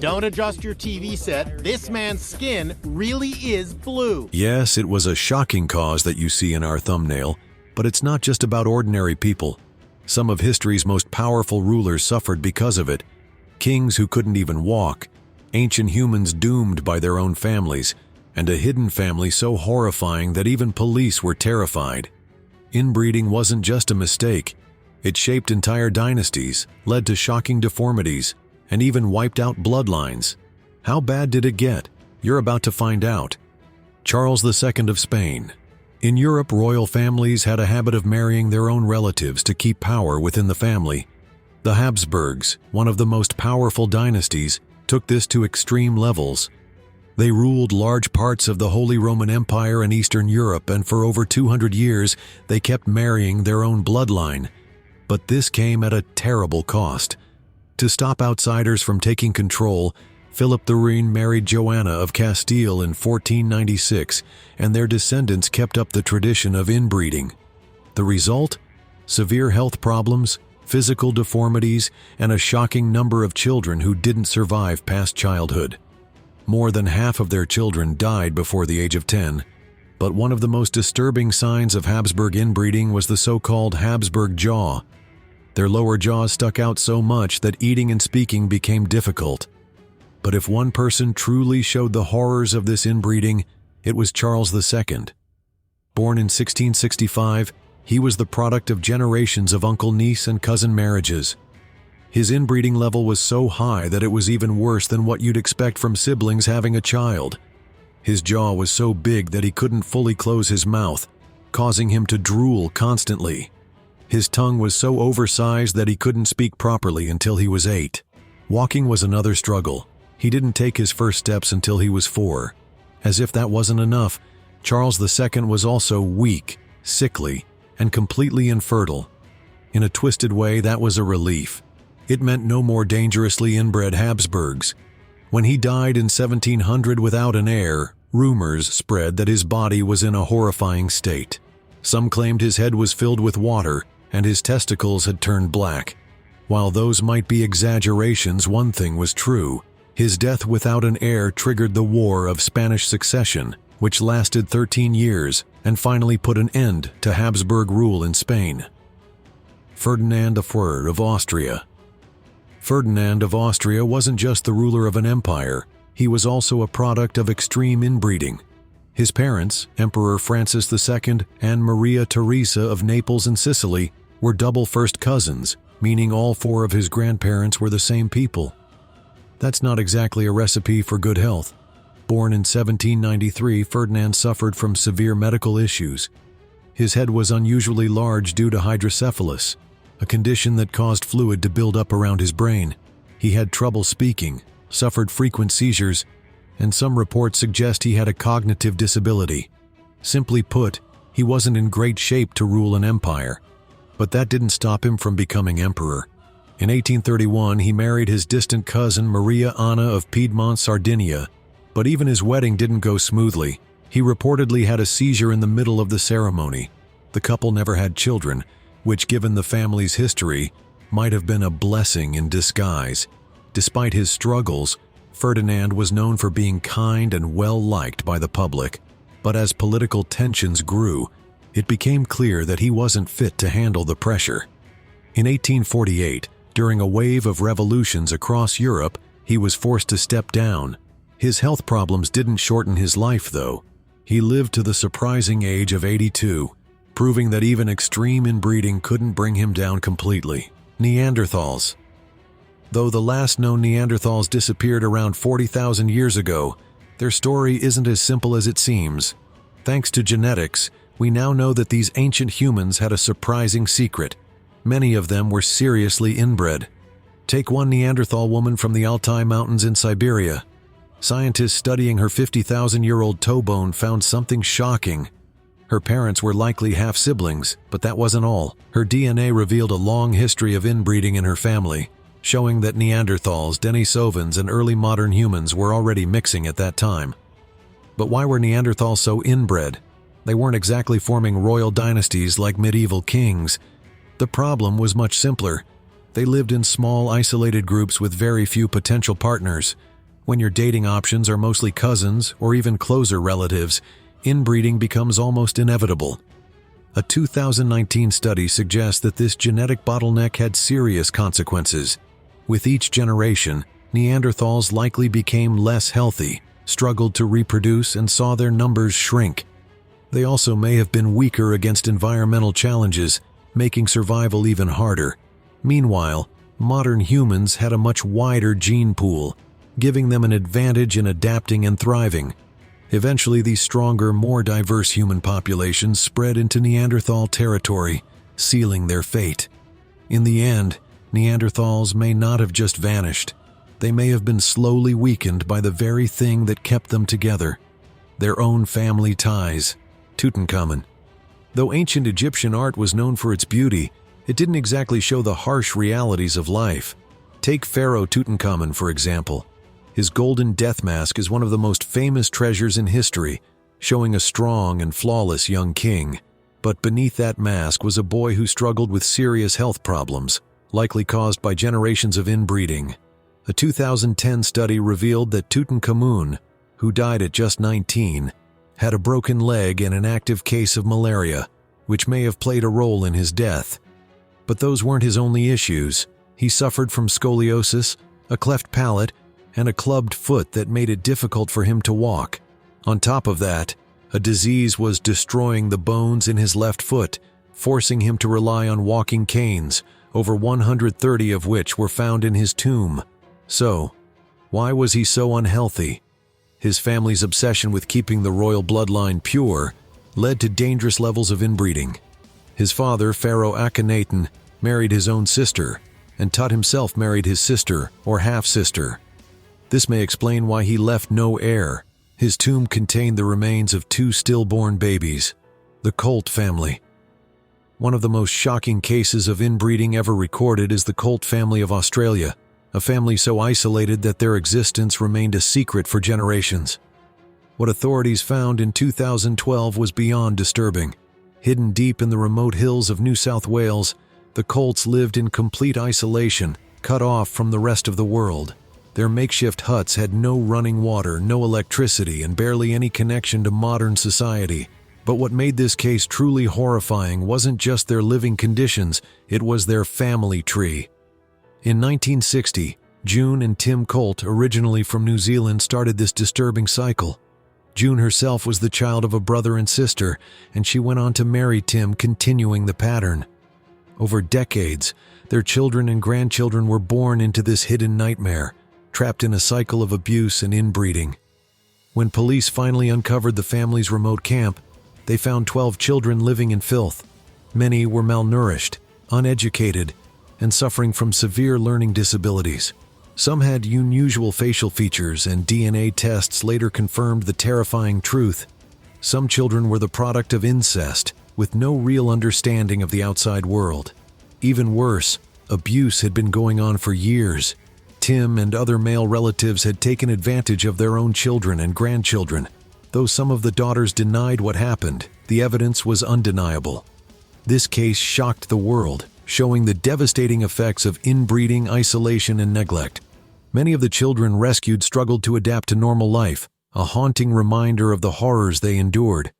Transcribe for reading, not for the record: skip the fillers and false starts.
Don't adjust your TV set. This man's skin really is blue. Yes, it was a shocking cause that you see in our thumbnail, but it's not just about ordinary people. Some of history's most powerful rulers suffered because of it. Kings who couldn't even walk, ancient humans doomed by their own families, and a hidden family so horrifying that even police were terrified. Inbreeding wasn't just a mistake. It shaped entire dynasties, led to shocking deformities, and even wiped out bloodlines. How bad did it get? You're about to find out. Charles II of Spain. In Europe, royal families had a habit of marrying their own relatives to keep power within the family. The Habsburgs, one of the most powerful dynasties, took this to extreme levels. They ruled large parts of the Holy Roman Empire and Eastern Europe, and for over 200 years, they kept marrying their own bloodline. But this came at a terrible cost. To stop outsiders from taking control, Philip the Rene married Joanna of Castile in 1496, and their descendants kept up the tradition of inbreeding. The result? Severe health problems, physical deformities, and a shocking number of children who didn't survive past childhood. More than half of their children died before the age of 10, but one of the most disturbing signs of Habsburg inbreeding was the so-called Habsburg jaw. Their lower jaws stuck out so much that eating and speaking became difficult. But if one person truly showed the horrors of this inbreeding, it was Charles II. Born in 1665, he was the product of generations of uncle-niece and cousin marriages. His inbreeding level was so high that it was even worse than what you'd expect from siblings having a child. His jaw was so big that he couldn't fully close his mouth, causing him to drool constantly. His tongue was so oversized that he couldn't speak properly until he was 8. Walking was another struggle. He didn't take his first steps until he was 4. As if that wasn't enough, Charles II was also weak, sickly, and completely infertile. In a twisted way, that was a relief. It meant no more dangerously inbred Habsburgs. When he died in 1700 without an heir, rumors spread that his body was in a horrifying state. Some claimed his head was filled with water and his testicles had turned black. While those might be exaggerations, one thing was true. His death without an heir triggered the War of Spanish Succession, which lasted 13 years and finally put an end to Habsburg rule in Spain. Ferdinand I of Austria. Ferdinand of Austria wasn't just the ruler of an empire, he was also a product of extreme inbreeding. His parents, Emperor Francis II and Maria Theresa of Naples and Sicily, were double first cousins, meaning all 4 of his grandparents were the same people. That's not exactly a recipe for good health. Born in 1793, Ferdinand suffered from severe medical issues. His head was unusually large due to hydrocephalus, a condition that caused fluid to build up around his brain. He had trouble speaking, suffered frequent seizures, and some reports suggest he had a cognitive disability. Simply put, he wasn't in great shape to rule an empire. But that didn't stop him from becoming emperor. In 1831, he married his distant cousin Maria Anna of Piedmont, Sardinia. But even his wedding didn't go smoothly. He reportedly had a seizure in the middle of the ceremony. The couple never had children, which, given the family's history, might have been a blessing in disguise. Despite his struggles, Ferdinand was known for being kind and well-liked by the public. But as political tensions grew, it became clear that he wasn't fit to handle the pressure. In 1848, during a wave of revolutions across Europe, he was forced to step down. His health problems didn't shorten his life, though. He lived to the surprising age of 82, proving that even extreme inbreeding couldn't bring him down completely. Neanderthals. Though the last known Neanderthals disappeared around 40,000 years ago, their story isn't as simple as it seems. Thanks to genetics, we now know that these ancient humans had a surprising secret. Many of them were seriously inbred. Take one Neanderthal woman from the Altai Mountains in Siberia. Scientists studying her 50,000-year-old toe bone found something shocking. Her parents were likely half-siblings, but that wasn't all. Her DNA revealed a long history of inbreeding in her family, showing that Neanderthals, Denisovans, and early modern humans were already mixing at that time. But why were Neanderthals so inbred? They weren't exactly forming royal dynasties like medieval kings. The problem was much simpler. They lived in small, isolated groups with very few potential partners. When your dating options are mostly cousins or even closer relatives, inbreeding becomes almost inevitable. A 2019 study suggests that this genetic bottleneck had serious consequences. With each generation, Neanderthals likely became less healthy, struggled to reproduce, and saw their numbers shrink. They also may have been weaker against environmental challenges, making survival even harder. Meanwhile, modern humans had a much wider gene pool, giving them an advantage in adapting and thriving. Eventually, these stronger, more diverse human populations spread into Neanderthal territory, sealing their fate. In the end, Neanderthals may not have just vanished. They may have been slowly weakened by the very thing that kept them together: their own family ties. Tutankhamun. Though ancient Egyptian art was known for its beauty, it didn't exactly show the harsh realities of life. Take Pharaoh Tutankhamun, for example. His golden death mask is one of the most famous treasures in history, showing a strong and flawless young king. But beneath that mask was a boy who struggled with serious health problems, likely caused by generations of inbreeding. A 2010 study revealed that Tutankhamun, who died at just 19, had a broken leg and an active case of malaria, which may have played a role in his death. But those weren't his only issues. He suffered from scoliosis, a cleft palate, and a clubbed foot that made it difficult for him to walk. On top of that, a disease was destroying the bones in his left foot, forcing him to rely on walking canes, over 130 of which were found in his tomb. So, why was he so unhealthy? His family's obsession with keeping the royal bloodline pure led to dangerous levels of inbreeding. His father, Pharaoh Akhenaten, married his own sister, and Tut himself married his sister or half-sister. This may explain why he left no heir. His tomb contained the remains of 2 stillborn babies, the Colt family. One of the most shocking cases of inbreeding ever recorded is the Colt family of Australia, a family so isolated that their existence remained a secret for generations. What authorities found in 2012 was beyond disturbing. Hidden deep in the remote hills of New South Wales, the Colts lived in complete isolation, cut off from the rest of the world. Their makeshift huts had no running water, no electricity, and barely any connection to modern society. But what made this case truly horrifying wasn't just their living conditions, it was their family tree. In 1960, June and Tim Colt, originally from New Zealand, started this disturbing cycle. June herself was the child of a brother and sister, and she went on to marry Tim, continuing the pattern. Over decades, their children and grandchildren were born into this hidden nightmare, trapped in a cycle of abuse and inbreeding. When police finally uncovered the family's remote camp, they found 12 children living in filth. Many were malnourished, uneducated, and suffering from severe learning disabilities. Some had unusual facial features, and DNA tests later confirmed the terrifying truth. Some children were the product of incest, with no real understanding of the outside world. Even worse, abuse had been going on for years. Tim and other male relatives had taken advantage of their own children and grandchildren. Though some of the daughters denied what happened, the evidence was undeniable. This case shocked the world, showing the devastating effects of inbreeding, isolation, and neglect. Many of the children rescued struggled to adapt to normal life, a haunting reminder of the horrors they endured.